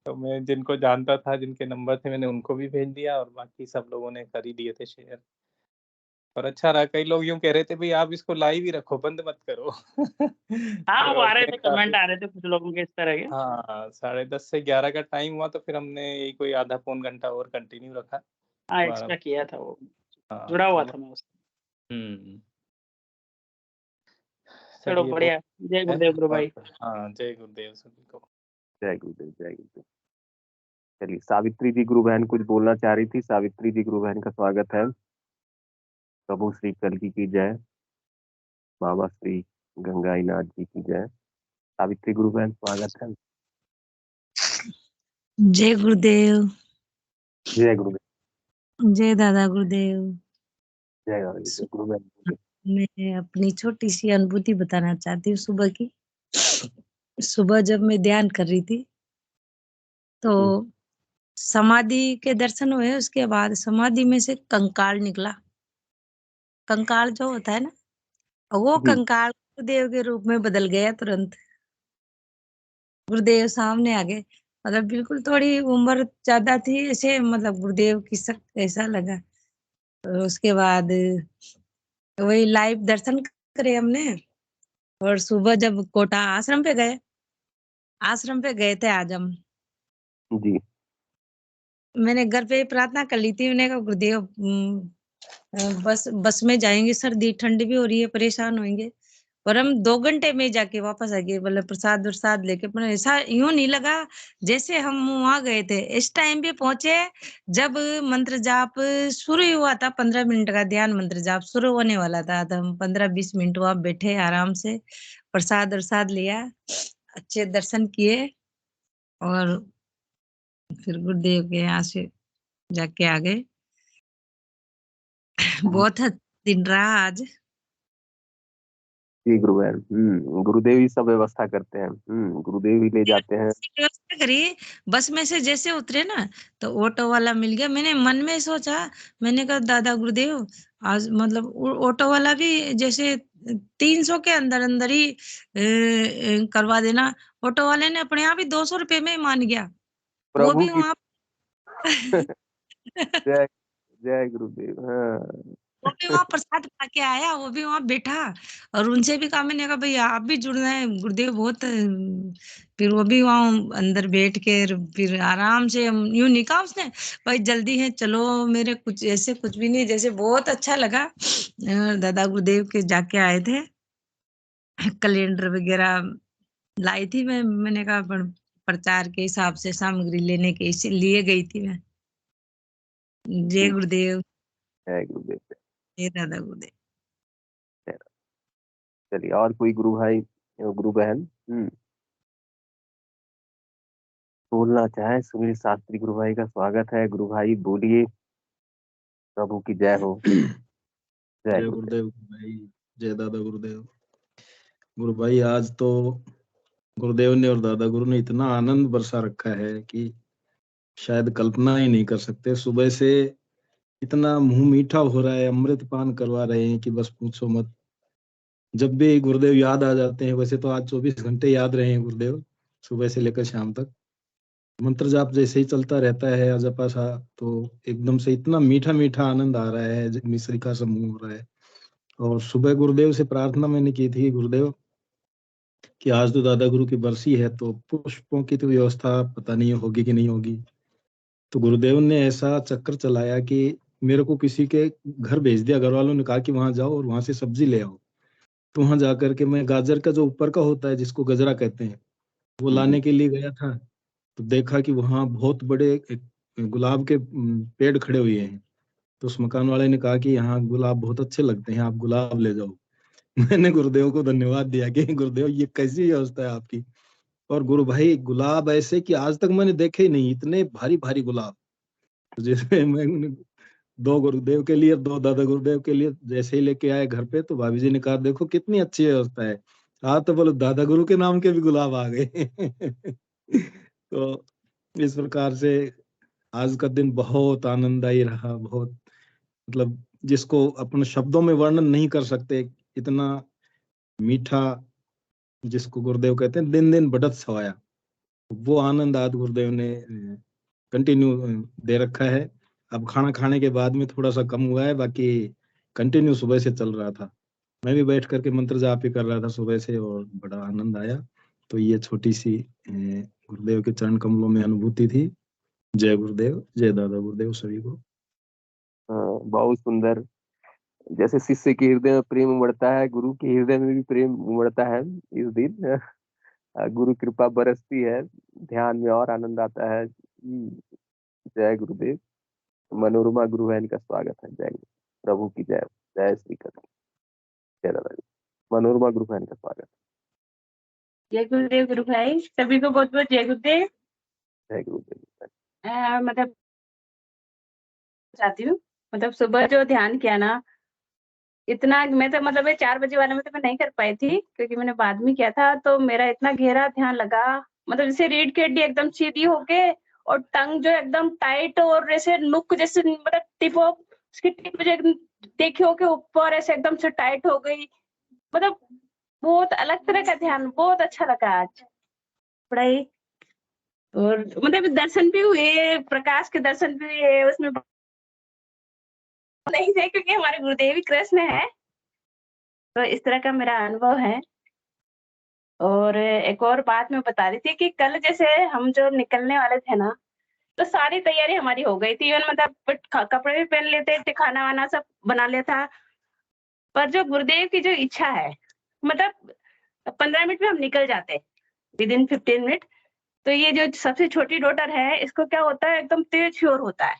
तो मैं जिनको जानता था, जिनके नंबर थे, मैंने उनको भी भेज दिया और बाकी सब लोगों ने कर ही दिए थे शेयर। और अच्छा रहा, कई लोग यूँ कह रहे थे, "भई आप इसको लाइव ही रखो, बंद मत करो।" हाँ, वो तो आ रहे हमने थे, कहा कमेंट फिर आ रहे थे कुछ लोगों के इस तरह के। हाँ, 10:30 से 11 का टाइम हुआ तो फिर हमने यही कोई आधा पौन घंटा और कंटिन्यू रखा। हाँ, 12 एक्स्ट्रा किया था वो। हाँ, जुड़ा हुआ तो था मैं उससे। हुँ, चलो चलिए बहुत बढ़िया। जय है गुरुदेव गुरु और भाई। हाँ, जय गुरुदेव सभी को। जय गुरुदेव, जय गुरुदेव। चलिए, सावित्री जी गुरु बहन कुछ बोलना चाह रही थी। सावित्री जी गुरु बहन का स्वागत है। प्रभु श्री कल्की की जय। बाबा श्री गंगाईनाथ जी की जय। सावित्री गुरु बहन स्वागत है। जय गुरुदेव। जय गुरुदेव। जय दादा गुरुदेव। जय गुरुदेव। गुरु बहन बोलिए। मैं अपनी छोटी सी अनुभूति बताना चाहती हूँ सुबह की। सुबह जब मैं ध्यान कर रही थी तो जी, समाधि के दर्शन हुए, उसके बाद समाधि में से कंकाल निकला। कंकाल जो होता है ना, वो जी, कंकाल गुरुदेव के रूप में बदल गया तुरंत। गुरुदेव सामने आ गए। मतलब बिल्कुल थोड़ी उम्र ज्यादा थी, ऐसे मतलब गुरुदेव की शक्ति ऐसा लगा। और उसके बाद वही लाइव दर्शन करे हमने। और सुबह जब कोटा आश्रम पे गए थे आज हम। जी, मैंने घर पे ही प्रार्थना कर ली थी। मैंने कहा गुरुदेव बस बस में जाएंगे, सर्दी ठंड भी हो रही है, परेशान होंगे। और हम 2 घंटे में जाके वापस आ गए, मतलब प्रसाद वरसाद लेके। पर ऐसा यूं नहीं लगा जैसे हम वहां गए थे। इस टाइम पे पहुंचे जब मंत्र जाप शुरू ही हुआ था। 15 मिनट का ध्यान मंत्र जाप शुरू होने वाला था, तो हम 15-20 मिनट वहां बैठे आराम से, प्रसाद वरसाद लिया, अच्छे दर्शन किए और फिर गुरुदेव के यहाँ से जाके आ गए। बहुत दिन रहा आज। जी गुरु बहन। गुरुदेव ही सब व्यवस्था करते हैं। गुरुदेव ही ले जाते हैं। व्यवस्था करी। बस में से जैसे उतरे ना, तो ऑटो वाला मिल गया। मैंने मन में सोचा, मैंने कहा दादा गुरुदेव आज मतलब ऑटो वाला भी जैसे 300 के अंदर अंदर ही करवा देना। ऑटो वाले ने अपने आप ही 200 रुपए में ही मान गया। वो प्रभु भी की वहां जय। जय गुरुदेव। हाँ। वो भी वहाँ प्रसाद खा के आया, वो भी वहाँ बैठा। और उनसे भी कहा, मैंने कहा भई आप भी जुड़ना है, गुरुदेव बहुत फिर वो भी वहाँ अंदर बैठ के फिर आराम से हम यूँ नहीं कहा उसने, भाई जल्दी है चलो, मेरे कुछ ऐसे कुछ भी नहीं, जैसे बहुत अच्छा लगा। दादा गुरुदेव के जाके आए थे। कैलेंडर वगैरह लाई थी मैं। मैंने कहा प्रचार के हिसाब से सामग्री लेने के लिए गई थी मैं। जय जी, गुरुदेव। जय गुरुदेव। जय दादा गुरुदेव। जय। चलिए, और कोई गुरु भाई गुरु बहन बोलना चाहे। सुनील शास्त्री गुरु भाई का स्वागत है। गुरु भाई बोलिए। प्रभु की जय हो। जय जय गुरुदेव। गुरुदेव भाई। जय दादा गुरुदेव। गुरु भाई आज तो गुरुदेव ने और दादा गुरु ने इतना आनंद बरसा रखा है कि शायद कल्पना ही नहीं कर सकते। सुबह से इतना मुंह मीठा हो रहा है, अमृत पान करवा रहे हैं कि बस पूछो मत। जब भी गुरुदेव याद आ जाते हैं, वैसे तो आज 24 घंटे याद रहे हैं गुरुदेव, सुबह से लेकर शाम तक। मंत्र जाप जैसे ही चलता रहता है अजपा सा, तो एकदम से इतना मीठा मीठा आनंद आ रहा है, मिश्री का समूह हो रहा है। और सुबह गुरुदेव से प्रार्थना मैंने की थी, गुरुदेव कि आज तो दादा गुरु की बरसी है, तो पुष्पों की तो व्यवस्था पता नहीं होगी कि नहीं होगी। तो गुरुदेव ने ऐसा चक्कर चलाया कि मेरे को किसी के घर भेज दिया, घर वालों ने कहा कि वहां जाओ और वहां से सब्जी ले आओ। तो वहां जाकर के मैं गाजर का जो ऊपर का होता है, जिसको गजरा कहते हैं, वो लाने के लिए गया था। तो देखा कि वहां बहुत बड़े एक गुलाब के पेड़ खड़े हुए हैं। तो उस मकान वाले ने कहा कि यहाँ गुलाब बहुत अच्छे लगते हैं, आप गुलाब ले जाओ। मैंने गुरुदेव को धन्यवाद दिया कि गुरुदेव ये कैसी व्यवस्था है आपकी। और गुरु भाई गुलाब ऐसे कि आज तक मैंने देखे ही नहीं, इतने भारी भारी गुलाब। जैसे मैं दो गुरुदेव के लिए, दो दादा गुरुदेव के लिए जैसे ही लेके आए घर पे, तो भाभी जी ने कहा देखो कितनी अच्छी व्यवस्था है। हाँ, तो बोलो दादा गुरु के नाम के भी गुलाब आ गए। तो इस प्रकार से आज का दिन बहुत आनंददायी रहा, बहुत मतलब जिसको अपन शब्दों में वर्णन नहीं कर सकते, इतना मीठा, जिसको गुरुदेव कहते हैं दिन दिन बढ़त सवाया। वो आनंद आज गुरुदेव ने कंटिन्यू दे रखा है। अब खाना खाने के बाद में थोड़ा सा कम हुआ है, बाकी कंटिन्यू सुबह से चल रहा था। मैं भी बैठ करके मंत्र जाप ही कर रहा था सुबह से, और बड़ा आनंद आया। तो ये छोटी सी गुरुदेव के चरण कमलों में अनुभूति थी। जय गुरुदेव, जय दादा गुरुदेव सभी को। बहुत सुंदर। जैसे शिष्य के हृदय में प्रेम उमड़ता है, गुरु के हृदय में भी प्रेम उमड़ता है इस दिन। गुरु कृपा बरसती है, ध्यान में और आनंद आता है। जय गुरुदेव। मनोरमा गुरु बहन का स्वागत है। जय गुरु प्रभु की जय। जय श्री कृष्ण। जय दादा। मनोरमा गुरु बहन का स्वागत। जय गुरुदेव गुरु भाई, सभी को बहुत बहुत जय गुरुदेव। जय गुरुदेव। मतलब चाहती हूँ, मतलब सुबह जो ध्यान किया ना, इतना मैं तो मतलब 4 बजे वाले में तो मैं नहीं कर पाई थी, क्योंकि मैंने बाद में किया था। तो मेरा इतना गहरा ध्यान लगा, मतलब जैसे रीढ़ की हड्डी एकदम सीधी होके, और टंग जो एकदम टाइट, और जैसे नुक जैसे मतलब टिप ऑफ उसकी टिप जो एकदम देखी हो के ऊपर ऐसे एकदम से टाइट हो गई। मतलब बहुत अलग तरह का ध्यान, बहुत अच्छा लगा आज पढ़ाई। और मतलब दर्शन भी हुए, प्रकाश के दर्शन भी हुए उसमें नहीं थे, क्योंकि हमारे गुरुदेव ही कृष्ण है। तो इस तरह का मेरा अनुभव है। और एक और बात मैं बता रही थी कि कल जैसे हम जो निकलने वाले थे ना, तो सारी तैयारी हमारी हो गई थी। मतलब कपड़े भी पहन लेते थे, खाना वाना सब बना लिया था। पर जो गुरुदेव की जो इच्छा है, मतलब 15 मिनट में हम निकल जाते, विदिन 15 मिनट। तो ये जो सबसे छोटी डॉटर है, इसको क्या होता है, एकदम तेज फ्योर होता है।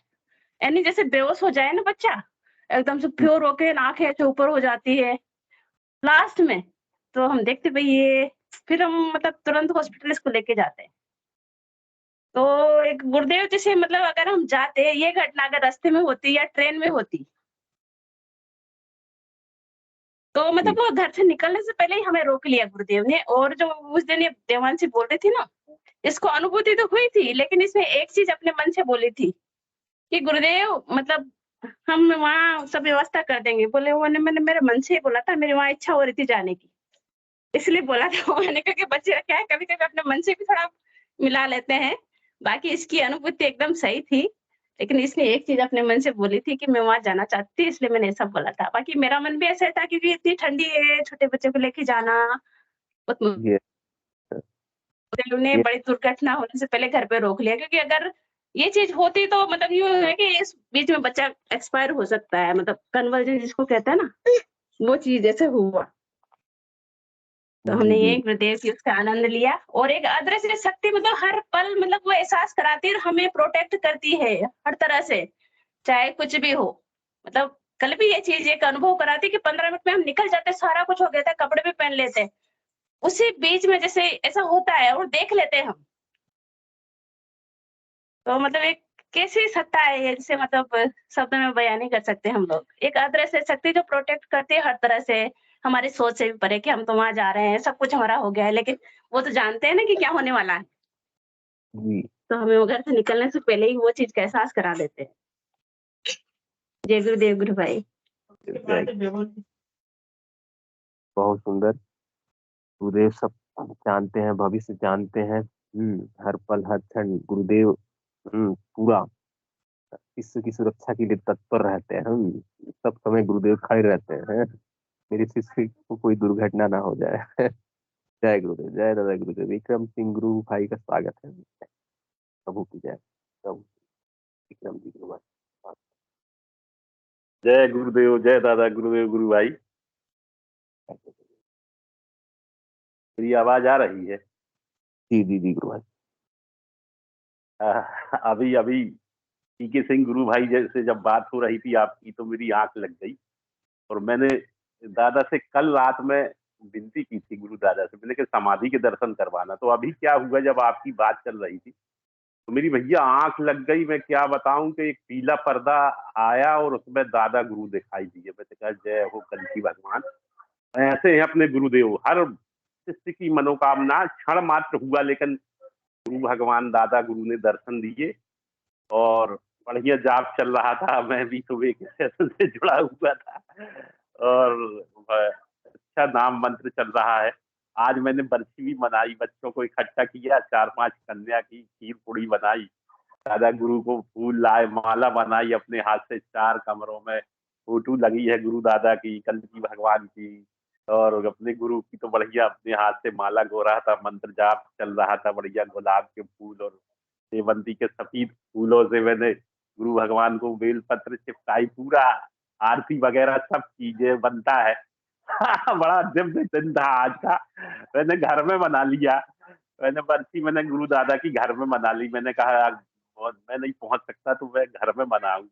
यानी जैसे बेहोश हो जाए ना बच्चा, एकदम से फ्योर होके आंखें ऐसे ऊपर हो जाती है लास्ट में। तो हम देखते भाई ये, फिर हम मतलब तुरंत हॉस्पिटल इसको लेके जाते हैं। तो एक गुरुदेव जी से मतलब अगर हम जाते, ये घटना अगर रास्ते में होती या ट्रेन में होती, तो मतलब वो घर से निकलने से पहले ही हमें रोक लिया गुरुदेव ने। और जो उस दिन ये देवांशी बोल रही थी ना, इसको अनुभूति तो हुई थी, लेकिन इसमें एक चीज अपने मन से बोली थी कि गुरुदेव मतलब हम वहाँ सब व्यवस्था कर देंगे। बोले मैंने मेरे मन से ही बोला था, मेरी वहाँ इच्छा हो रही थी जाने की, इसलिए बोला था मैंने। क्योंकि बच्चे क्या है, कभी कभी अपने मन से भी थोड़ा मिला लेते हैं। बाकी इसकी अनुभूति एकदम सही थी, लेकिन इसने एक चीज अपने मन से बोली थी कि मैं वहां जाना चाहती थी, इसलिए मैंने सब बोला था। बाकी मेरा मन भी ऐसा था, क्योंकि इतनी ठंडी है, छोटे बच्चे को लेके जाना बहुत ने बड़ी दुर्घटना होने से पहले घर पे रोक लिया। क्योंकि अगर ये चीज होती तो मतलब यूँ है कि इस बीच में बच्चा एक्सपायर हो सकता है, मतलब कन्वर्जन जिसको कहते हैं ना, वो चीज जैसे हुआ। तो हमने ये गुरुदेव की उसका आनंद लिया। और एक अदृश्य शक्ति मतलब हर पल मतलब वो एहसास कराती है, हमें प्रोटेक्ट करती है हर तरह से, चाहे कुछ भी हो। मतलब कल भी ये चीज एक अनुभव कराती कि 15 मिनट में हम निकल जाते, सारा कुछ हो गया था, कपड़े भी पहन लेते, उसी बीच में जैसे ऐसा होता है और देख लेते हैं हम। तो मतलब एक कैसी सत्ता है ये, जिसे मतलब शब्द में बयान नहीं कर सकते हम लोग। एक अदृश्य शक्ति जो प्रोटेक्ट करती है हर तरह से, हमारी सोच से भी परे कि हम तो वहां जा रहे हैं, सब कुछ हमारा हो गया है, लेकिन वो तो जानते हैं ना कि क्या होने वाला है। जी तो हमें वो घर से निकलने से पहले ही वो चीज़ का एहसास करा देते हैं। जय गुरुदेव गुरु भाई। बहुत सुंदर। गुरुदेव सब जानते हैं, भविष्य जानते हैं। हर पल हर क्षण गुरुदेव पूरा शिष्य की सुरक्षा के लिए तत्पर रहते हैं। सब समय गुरुदेव खड़े रहते हैं। मेरे शिष्य को कोई दुर्घटना ना हो जाए। जय गुरुदेव, जय दादा गुरुदेव। विक्रम सिंह गुरु भाई का स्वागत है। प्रभु की जय। प्रभु विक्रम जी गुरु भाई। जय गुरुदेव, जय दादा गुरुदेव गुरु भाई। मेरी आवाज आ रही है? जी जी जी गुरु भाई। अभी अभी पीके सिंह गुरु भाई जैसे जब बात हो रही थी आपकी तो मेरी आंख लग गई, और मैंने दादा से कल रात में विनती की थी, गुरु दादा से, मैंने कहा समाधि के दर्शन करवाना। तो अभी क्या हुआ, जब आपकी बात चल रही थी तो मेरी भैया आंख लग गई। मैं क्या बताऊं कि एक पीला पर्दा आया और उसमें दादा गुरु दिखाई दिए। मैंने कहा जय हो कल्कि भगवान। ऐसे हैं अपने गुरुदेव, हर शिष्य की मनोकामना क्षण मात्र हुआ, लेकिन गुरु भगवान दादा गुरु ने दर्शन दिए और बढ़िया जाप चल रहा था। मैं भी सुबह के सेशन से जुड़ा हुआ था और अच्छा नाम मंत्र चल रहा है। आज मैंने बरसी भी मनाई, बच्चों को इकट्ठा किया, 4-5 कन्या की खीर पूड़ी बनाई, दादा गुरु को फूल लाए, माला बनाई अपने हाथ से। 4 कमरों में फोटो लगी है गुरु दादा की, कल्कि भगवान की, और अपने गुरु की तो बढ़िया अपने हाथ से माला गो रहा था, मंत्र जाप चल रहा था बढ़िया। गुलाब के फूल और सेवंती के सफेद फूलों से मैंने गुरु भगवान को बेलपत्र चिपकाई, पूरा आरती वगैरह सब चीजें बनता है। बड़ा दिव्य दिन था आज का। मैंने घर में मना लिया, मैंने बरसी मैंने गुरु दादा की घर में मना ली। मैंने कहा बहुत मैं नहीं पहुंच सकता तो मैं घर में मनाऊं।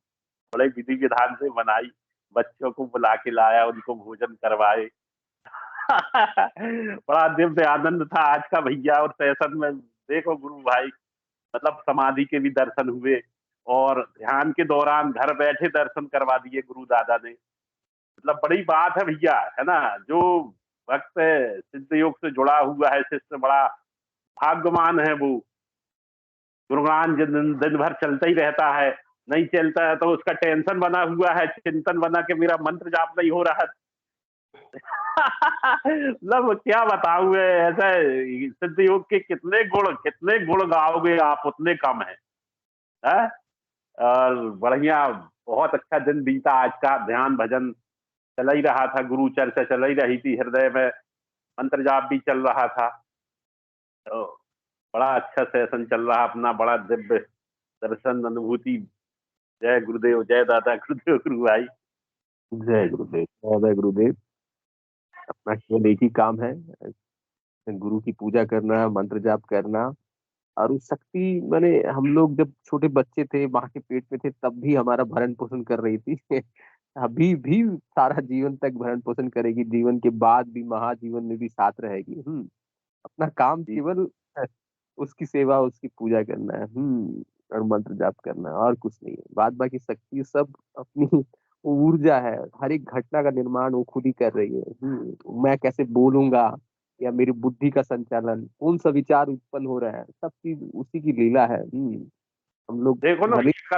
बड़े विधि विधान से मनाई, बच्चों को बुला के लाया, उनको भोजन करवाए। बड़ा दिव्य आनंद था आज का भैया। और सेशन में देखो गुरु भाई, मतलब समाधि के भी दर्शन हुए और ध्यान के दौरान घर बैठे दर्शन करवा दिए गुरु दादा ने। मतलब बड़ी बात है भैया, है ना। जो भक्त सिद्ध योग से जुड़ा हुआ है शिष्य, बड़ा भाग्यवान है वो। गुणगान दिन भर चलता ही रहता है, नहीं चलता है तो उसका टेंशन बना हुआ है, चिंतन बना के मेरा मंत्र जाप नहीं हो रहा। मतलब क्या बताऊं मैं, ऐसा सिद्ध योग के कितने गुण गाओगे आप, उतने कम है? और बढ़िया, बहुत अच्छा दिन बीता आज का। ध्यान भजन चल ही रहा था, गुरु चर्चा चल ही रही थी, हृदय में मंत्र जाप भी चल रहा था। तो बड़ा अच्छा सेशन चल रहा अपना, बड़ा दिव्य दर्शन अनुभूति। जय गुरुदेव, जय दादा गुरुदेव गुरु भाई। जय गुरुदेव, जय गुरुदेव। अपना केवल एक ही काम है, गुरु की पूजा करना, मंत्र जाप करना। और उस शक्ति, मैंने हम लोग जब छोटे बच्चे थे, माँ के पेट में थे, तब भी हमारा भरण पोषण कर रही थी। अभी भी सारा जीवन तक भरण पोषण करेगी, जीवन के बाद भी, महाजीवन में भी साथ रहेगी। अपना काम जी केवल उसकी सेवा, उसकी पूजा करना है। और मंत्र जाप करना है, और कुछ नहीं है। बाद बाकी शक्ति सब अपनी ऊर्जा है, हर एक घटना का निर्माण वो खुद ही कर रही है। मैं कैसे बोलूंगा, या मेरी बुद्धि का संचालन, कौन सा विचार उत्पन्न हो रहा है, सब चीज उसी की लीला है। हम लोग देखो ना भले भैया,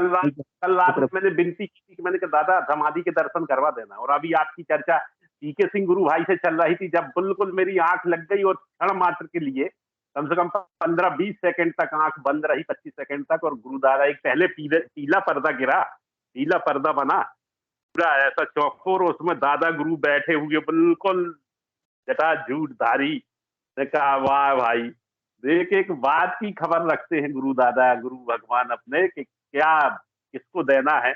कल रात में मैंने विनती की थी कि मैंने कहा दादा समाधि के दर्शन करवा देना, और अभी आपकी चर्चा पीके सिंह गुरु भाई से चल रही थी, जब बिल्कुल मेरी आंख लग गई और क्षण मात्र के लिए कम से कम 15-20 सेकंड तक आंख बंद रही, 25 सेकंड तक, और गुरु दादा एक पहले पीला पर्दा गिरा, पीला पर्दा बना पूरा ऐसा चौकोर, उसमें दादा गुरु बैठे हुए बिल्कुल जटा झूठ धारी। ने कहा वाह भाई, देख एक बात की खबर रखते हैं गुरु दादा गुरु भगवान अपने, कि क्या किसको देना है।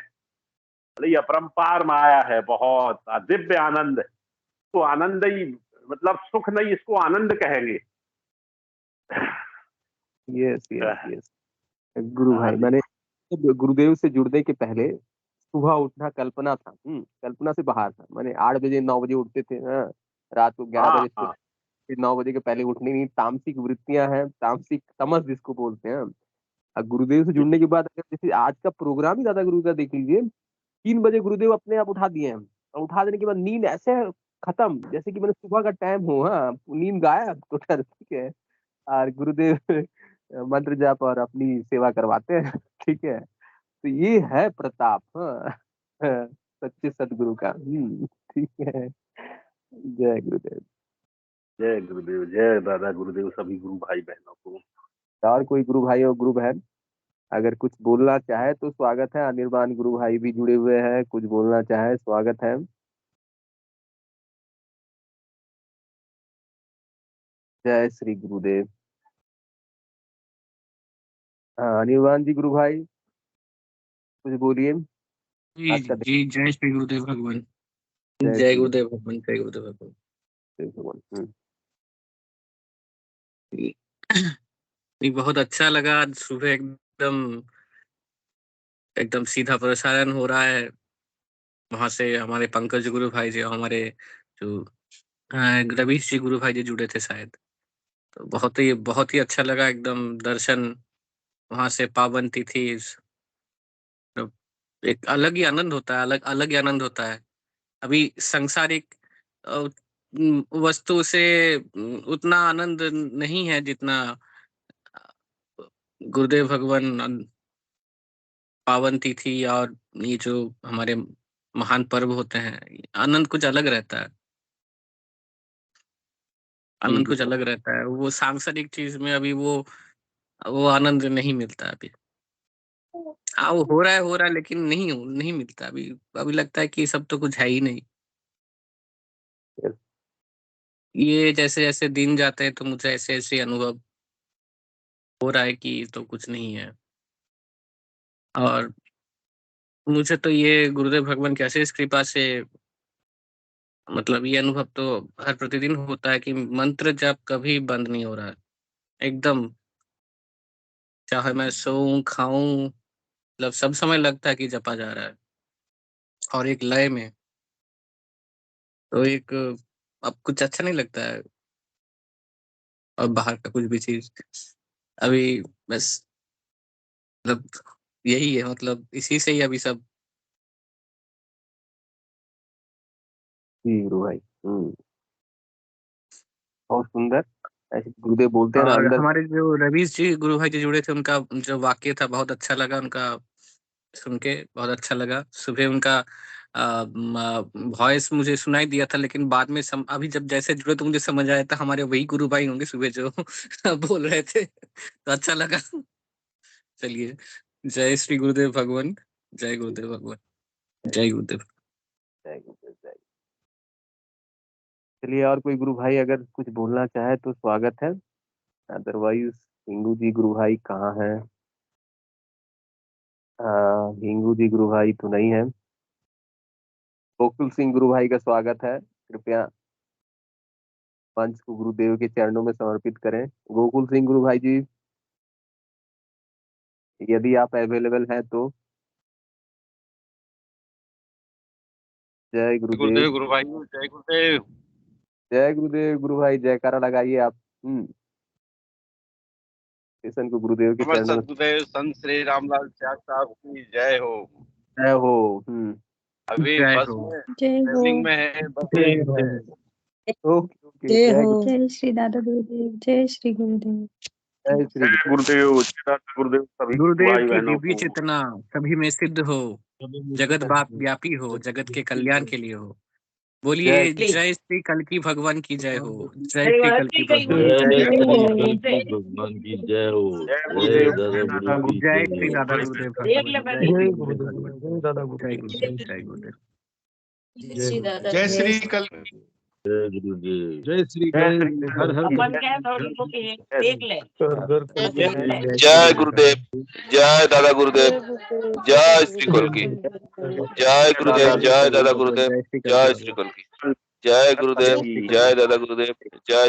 बड़ी अपरंपार माया है, बहुत दिव्य आनंद। तो आनंद ही, मतलब सुख नहीं, इसको आनंद कहेंगे। यस यस यस गुरु भाई, मैंने गुरुदेव से जुड़ने के पहले सुबह उठना कल्पना था। कल्पना से बाहर था। मैंने 8 बजे 9 बजे उठते थे। रात को 11 बजे हाँ 9 बजे के पहले उठनी नहीं। तामसिक वृत्तियां हैं, तामसिक तमस जिसको बोलते हैं। अब गुरुदेव से जुड़ने के बाद, अगर जैसे आज का प्रोग्राम ही दादा गुरु का देख लीजिए, 3 बजे गुरुदेव अपने आप उठा दिए हैं। और उठा देने के बाद नींद ऐसे खत्म, जैसे कि मैंने सुबह का टाइम हो। नींद गायब टोटल, ठीक है। और गुरुदेव मंत्र जाप और अपनी सेवा करवाते हैं। ठीक है, तो ये है प्रताप। हाँ, हाँ, सच्चे सदगुरु का। ठीक है। जय गुरुदेव। जय गुरुदेव, जय दादा गुरुदेव, सभी गुरु भाई बहनों को। और कोई गुरु भाई और गुरु बहन अगर कुछ बोलना चाहे तो स्वागत है। अनिर्बाण गुरु भाई भी जुड़े हुए हैं, कुछ बोलना चाहे स्वागत है। जय श्री गुरुदेव। हाँ, अनिर्बाण जी गुरु भाई कुछ बोलिए। जी आज का जी, जय श्री गुरुदेव भगवान। जय जय श्री गुरुदेव भगवान, जय गुरुदेव भगवान। भगवान। नहीं, बहुत अच्छा लगा। आज सुबह एकदम एकदम सीधा प्रसारण हो रहा है। वहां से हमारे पंकज गुरु भाई जी और हमारे जो रवीश जी गुरु भाई जी जुड़े थे शायद। तो बहुत ही अच्छा लगा एकदम दर्शन। वहां से पावन तिथि, तो एक अलग ही आनंद होता है, अलग अलग ही आनंद होता है। अभी सांसारिक वस्तु से उतना आनंद नहीं है जितना गुरुदेव भगवान, पावन तिथि और ये जो हमारे महान पर्व होते हैं, आनंद कुछ अलग रहता है। आनंद कुछ अलग रहता है। वो सांसारिक चीज में अभी वो आनंद नहीं मिलता अभी। हाँ, वो हो रहा है लेकिन नहीं मिलता अभी। अभी लगता है कि सब तो कुछ है ही नहीं। ये जैसे जैसे दिन जाते हैं तो मुझे ऐसे ऐसे अनुभव हो रहा है कि तो कुछ नहीं है। और मुझे तो ये गुरुदेव भगवान की अशेष कृपा से मतलब ये अनुभव तो हर प्रतिदिन होता है कि मंत्र जप कभी बंद नहीं हो रहा है एकदम। चाहे मैं सोऊं खाऊं, मतलब सब समय लगता है कि जपा जा रहा है और एक लय में। तो एक अब कुछ अच्छा नहीं लगता है और बाहर का कुछ भी चीज अभी बस मतलब यही है, मतलब इसी से ही अभी सब। जी गुरु भाई। बहुत सुंदर। ऐसे गुरुदेव बोलते हैं ना और अंदर। हमारे जो रवीश जी गुरु भाई जी जुड़े थे, उनका जो वाक्य था बहुत अच्छा लगा। उनका सुन के बहुत अच्छा लगा। सुबह उनका वॉइस मुझे सुनाई दिया था, लेकिन बाद में अभी जब जैसे जुड़े तो मुझे समझ आया था हमारे वही गुरु भाई होंगे सुबह जो बोल रहे थे। तो अच्छा लगा। चलिए, जय श्री गुरुदेव भगवान, जय गुरुदेव भगवान, जय गुरुदेव। जय गुरुदेव जय। चलिए, और कोई गुरु भाई अगर कुछ बोलना चाहे तो स्वागत है। अदरवाइज हिंगू जी गुरु भाई कहाँ है? हिंगू जी गुरु भाई तो नहीं है। गोकुल सिंह गुरु भाई का स्वागत है। कृपया मंच को गुरुदेव के चरणों में समर्पित करें। गोकुल सिंह गुरु भाई जी, यदि आप अवेलेबल हैं तो। जय गुरुदेव। गुरु भाई, जय गुरुदेव। जय गुरुदेव गुरु भाई, जयकारा लगाइए आप। स्टेशन को गुरुदेव के हमारे चरणों में। सदगुरुदेव संत श्री रामलाल त्याग साहब की जय हो। जय हो। अभी जय बस हो। में जय हो। ट्रेनिंग में है, बस जय में हो। है। Okay okay. जय जय हो। जय श्री दादा गुरुदेव, जय श्री गुरुदेव। जय श्री जय गुरुदेव, जय दादा गुरुदेव, सभी गुरु गुरुदेव भाई की बहनों दिव्य को। चेतना सभी में सिद्ध हो, जगत व्यापी हो, जगत के कल्याण के लिए हो। जय बोलिए जय श्री कल्की भगवान की जय हो, जय श्री कल्की जय भगवान की जय जय हो, हो। भगवान की जय हो। जय जय गुरुदेव, दादा जय दादा गुरु की जय जय श्री हो। दादा भाई गुरुदेव बहनों। भगवान, जय श्री गुरुदेव भगवान, जय गुरुदेव, जय गुरुदेव। जय श्री दादा जय गुरुदेव। श्री कल जय गुरुदेव। जय श्री जय श्री हर हर अपन क्या है थोड़ी को देख ले। घर घर जय जय गुरुदेव, जय दादा गुरुदेव, जय श्री जय कल्की। जय गुरुदेव, जय दादा गुरुदेव, जय श्री कल्की जय भगवान। श्री कल्की। जय गुरुदेव, की जय दादा गुरुदेव, जय